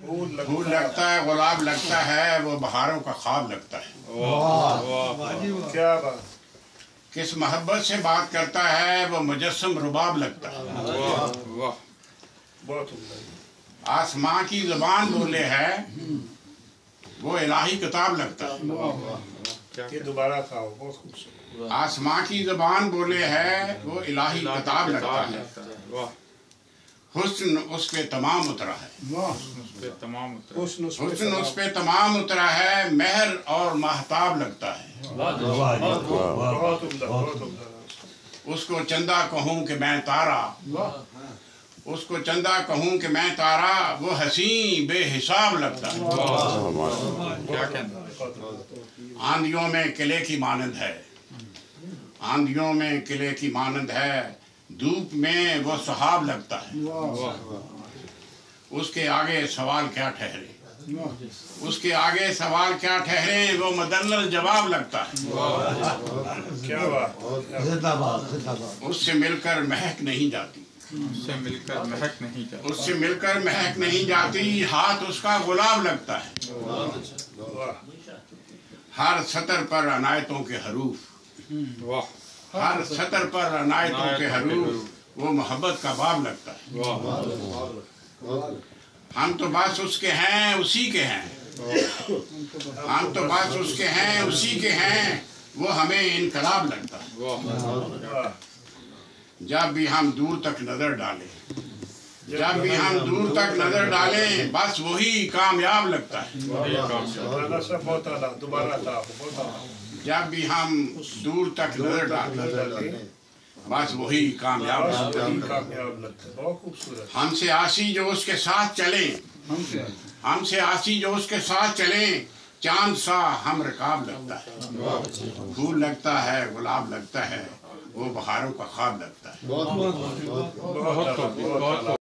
پھول لگتا ہے، گلاب لگتا ہے، وہ بہاروں کا خواب لگتا ہے۔ کیا بات! کس محبت سے بات کرتا ہے وہ مجسم رباب لگتا ہے۔ بہت آسماں کی زبان بولے ہے وہ الہی کتاب لگتا ہے۔ یہ دوبارہ تھا، بہت خوبصورت۔ آسماں کی زبان بولے ہے وہ الہی کتاب لگتا ہے۔ حسن اس پہ تمام اترا ہے، حسن اس پہ تمام اترا ہے، مہر اور مہتاب لگتا ہے۔ بہت عمدہ، بہت عمدہ۔ اس کو چندہ کہوں کہ میں تارا، اس کو چندہ کہوں کہ میں تارا، وہ حسین بے حساب لگتا ہے۔ آندھیوں میں قلعے کی مانند ہے، آندھیوں میں قلعے کی مانند ہے، دھوپ میں وہ سحاب لگتا ہے۔ اس کے آگے سوال کیا ٹھہرے، اس کے آگے سوال کیا ٹھہرے، وہ مدلل جواب لگتا ہے۔ کیا بات! اس سے مل کر مہک نہیں جاتی، اس سے مل کر مہک نہیں جاتی، ہاتھ اس کا گلاب لگتا ہے۔ ہر سطر پر عنایتوں کے حروف، ہر سطر پر عنایتوں کے حروف، وہ محبت کا باب لگتا ہے۔ ہم تو بس اس کے ہیں اسی کے ہیں، ہم تو بس اس کے ہیں اسی کے ہیں، وہ ہمیں انقلاب لگتا ہے۔ جب بھی ہم دور تک نظر ڈالیں، جب بھی ہم دور تک نظر ڈالیں، بس وہی کامیاب لگتا ہے۔ بہت اعلیٰ، دوبارہ تھا، بہت اعلیٰ۔ جب بھی ہم دور تک نظر ڈالیں، بس وہی کامیاب لگتا ہے۔ بہت خوبصورت۔ ہم سے آسی جو اس کے ساتھ چلیں، ہم سے آسی جو اس کے ساتھ چلیں، چاند سا ہم رکاب لگتا ہے۔ پھول لگتا ہے، گلاب لگتا ہے، وہ بہاروں کا خواب لگتا ہے۔